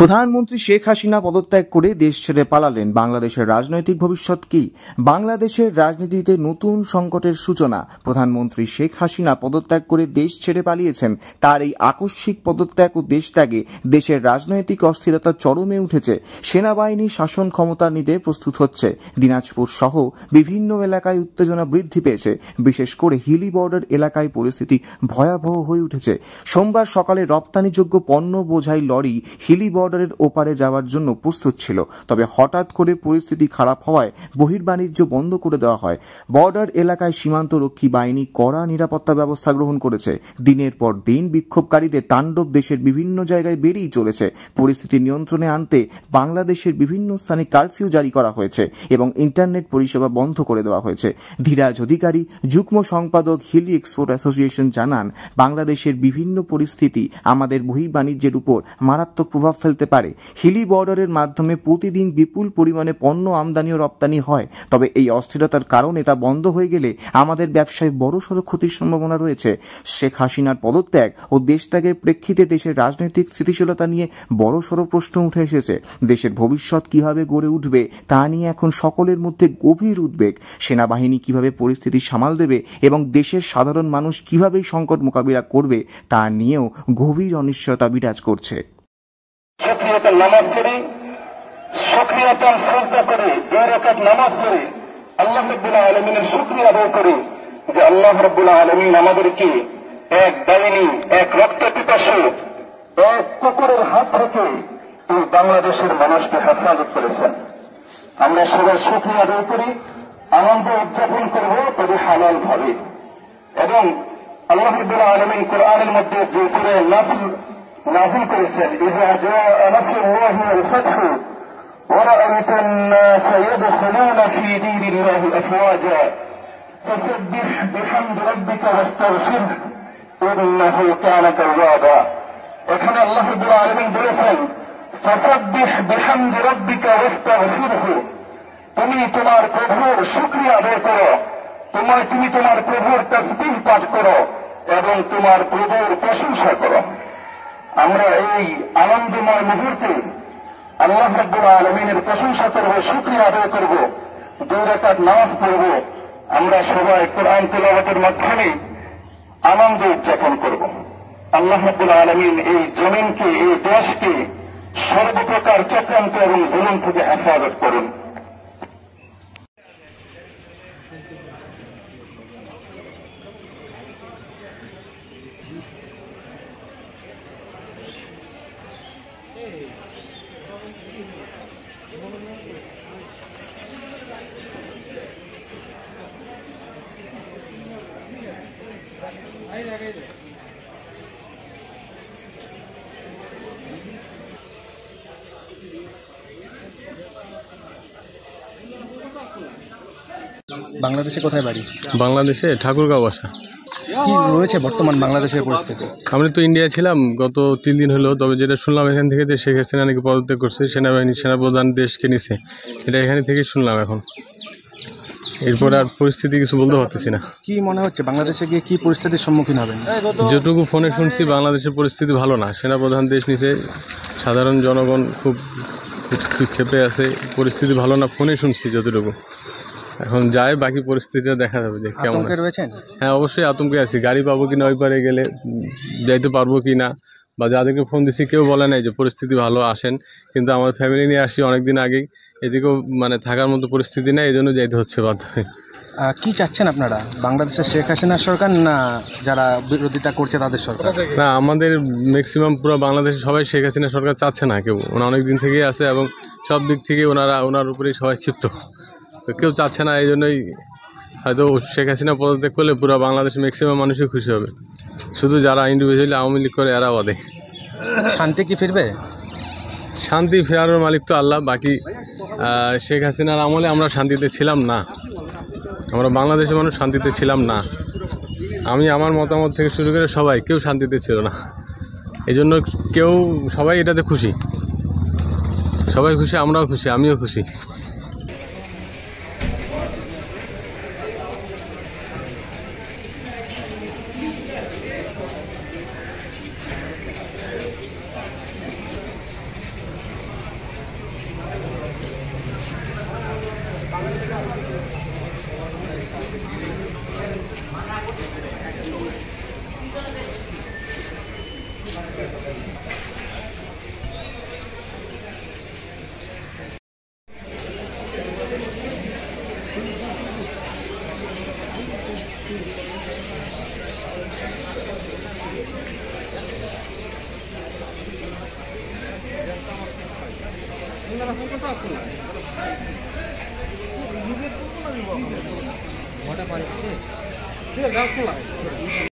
প্রধানমন্ত্রী শেখ হাসিনা পদত্যাগ করে দেশ ছেড়ে পালালেন। বাংলাদেশের রাজনৈতিক ভবিষ্যৎ কি? বাংলাদেশের রাজনীতিতে নতুন সংকটের সূচনা। প্রধানমন্ত্রী শেখ হাসিনা পদত্যাগ করে দেশ ছেড়ে পালিয়েছেন। তার এই আকস্মিক পদত্যাগ ও দেশত্যাগে দেশের রাজনৈতিক অস্থিরতা চরমে উঠেছে। সেনাবাহিনী শাসন ক্ষমতা নিতে প্রস্তুত হচ্ছে। দিনাজপুর সহ বিভিন্ন এলাকায় উত্তেজনা বৃদ্ধি পেয়েছে। বিশেষ করে হিলি বর্ডার এলাকায় পরিস্থিতি ভয়াবহ হয়ে উঠেছে। সোমবার সকালে রপ্তানিযোগ্য পণ্য বোঝাই লরি হিলি বর্ডারের ওপারে যাওয়ার জন্য প্রস্তুত ছিল, তবে হঠাৎ করে পরিস্থিতি খারাপ হওয়ায় বহির্বাণিজ্য বন্ধ করে দেওয়া হয়। বর্ডার এলাকায় সীমান্তরক্ষী বাহিনী কড়া নিরাপত্তা ব্যবস্থা গ্রহণ করেছে। দিনের পর দিন বিক্ষোভকারীদের তাণ্ডব দেশের বিভিন্ন জায়গায় বেড়েই চলেছে। পরিস্থিতি নিয়ন্ত্রণে আনতে বাংলাদেশের বিভিন্ন স্থানে কারফিউ জারি করা হয়েছে এবং ইন্টারনেট পরিষেবা বন্ধ করে দেওয়া হয়েছে। ধীরাজ অধিকারী, যুগ্ম সম্পাদক হিলি এক্সপোর্ট অ্যাসোসিয়েশন জানান, বাংলাদেশের বিভিন্ন পরিস্থিতি আমাদের বহির্বাণিজ্যের উপর মারাত্মক প্রভাব ফেলতে পারে। হিলি বর্ডারের মাধ্যমে প্রতিদিন বিপুল পরিমাণে পণ্য আমদানি ও রপ্তানি হয়, তবে এই অস্থিরতার কারণে তা বন্ধ হয়ে গেলে আমাদের ব্যবসায় বড়সড় ক্ষতির সম্ভাবনা রয়েছে। শেখ হাসিনার পদত্যাগ ও দেশত্যাগের প্রেক্ষিতে দেশের রাজনৈতিক স্থিতিশীলতা নিয়ে বড়সড় প্রশ্ন উঠে এসেছে। দেশের ভবিষ্যৎ কিভাবে গড়ে উঠবে তা নিয়ে এখন সকলের মধ্যে গভীর উদ্বেগ। সেনাবাহিনী কিভাবে পরিস্থিতি সামাল দেবে এবং দেশের সাধারণ মানুষ কিভাবে সংকট মোকাবিলা করবে তা নিয়েও গভীর অনিশ্চয়তা বিরাজ করছে। শুকরিয়াতান নামাজ পড়ি, শুকরিয়াতান সিজদা করি, 2 রাকাত নামাজ পড়ি, আল্লাহ রাব্বুল আলামিনের শুকরিয়া আদায় করি যে আল্লাহ রাব্বুল আলামিন আমাদেরকে এক ডাইনি, এক রক্তপিপাসু, এক কুকুরের হাত থেকে এই বাংলাদেশের মানুষকে হেফাজত করেছেন। আমরা সবাই শুকরিয়া আদায় করি, আনন্দ উদযাপন করব, তবে হালাল ভাবে। এবং আল্লাহ রাব্বুল আলামিন কোরআনের মধ্যে যে সূরা নাসর নাযিল করেছেন, ইযা জাআ নাসরুল্লাহি ওয়াল ফাতহু ওয়া রাআইতান নাসা ইয়াদখুলুনা ফী দীনিল্লাহি আফওয়াজা ফাসাব্বিহ বিহামদি রাব্বিকা ওয়াস্তাগফিরহু ইন্নাহু কানা তাওয়াবা। এখানে আল্লাহ রাব্বুল আলামিন বলেছেন, ফাসাব্বিহ বিহামদি রাব্বিকা ওয়াস্তাগফিরহু, তুমি তোমার প্রভুর শুকরিয়া আদায় করো, তুমি তোমার প্রভুর তাসবিহ পাঠ করো এবং তোমার প্রভুর প্রশংসা করো। আমরা এই আনন্দময় মুহূর্তে আল্লাহ রাব্বুল আলামিনের প্রশংসা করব, শুকরিয়া আদায় করব, 2 রাকাত নামাজ পড়ব। আমরা সবাই কোরআন তেলাওয়াতের মাধ্যমে আনন্দ উদযাপন করব। আল্লাহ রাব্বুল আলামিন এই জমিনকে, এই দেশকে সর্বপ্রকার চক্রান্ত এবং জুলুম থেকে হেফাজত করুন। বাংলাদেশে কোথায় বাড়ি? বাংলাদেশে ঠাকুরগাঁও বাসা। কি রয়েছে বর্তমান বাংলাদেশের পরিস্থিতি? আমি তো ইন্ডিয়া ছিলাম গত 3 দিন হলো, তবে যেটা শুনলাম এখান থেকে যে শেখ হাসিনা নাকি পদত্যাগ করছে, সেনাবাহিনী সেনাপ্রধান দেশকে নিছে, এটা এখানে থেকে শুনলাম। এখন এরপর আর পরিস্থিতি কিছু বলতে পারতেছি না। কি মনে হচ্ছে বাংলাদেশে গিয়ে কি পরিস্থিতির সম্মুখীন হবেন? যেটুকু ফোনে শুনছি বাংলাদেশের পরিস্থিতি ভালো না, সেনাপ্রধান দেশ নিছে, সাধারণ জনগণ খুব ক্ষেপে আছে, পরিস্থিতি ভালো না ফোনে শুনছি যতটুকু। এখন যায় বাকি পরিস্থিতিটা দেখা যাবে যে কেমন রয়েছেন। হ্যাঁ, অবশ্যই আতঙ্কে আছি। গাড়ি পাবো কিনা, ওই পারে গেলে যাইতে পারবো কিনা, বা যাদেরকে ফোন দিচ্ছি কেউ বলে নাই যে পরিস্থিতি ভালো, আসেন। কিন্তু আমার ফ্যামিলি নিয়ে আসছি অনেকদিন আগেই, এদিকেও মানে থাকার মতো পরিস্থিতি নেই, এই জন্য যাইতে হচ্ছে বাধ্য হয়ে। কি চাচ্ছেন আপনারা, বাংলাদেশের শেখ হাসিনার সরকার না যারা বিরোধিতা করছে তাদের সরকার? না, আমাদের ম্যাক্সিমাম পুরো বাংলাদেশে সবাই শেখ হাসিনা সরকার চাচ্ছে না কেউ। ওনারা অনেক দিন থেকেই আছে এবং সব দিক থেকে ওনার উপরেই সবাই ক্ষিপ্ত, তো কেউ চাচ্ছে না। এই জন্যই হয়তো শেখ হাসিনা পদত্যাগ করলে পুরো বাংলাদেশের ম্যাক্সিমাম মানুষই খুশি হবে। শুধু যারা ইন্ডিভিজুয়ালি আওয়ামী লীগ করে এরা বাদে। শান্তি কি ফিরবে? শান্তি ফেরানোর মালিক তো আল্লাহ। বাকি শেখ হাসিনার আমলে আমরা শান্তিতে ছিলাম না, আমরা বাংলাদেশের মানুষ শান্তিতে ছিলাম না। আমি আমার মতামত থেকে শুরু করে সবাই কেউ শান্তিতে ছিল না। এই জন্য সবাই এটাতে খুশি, সবাই খুশি, আমরাও খুশি, আমিও খুশি। মোটা পাচ্ছে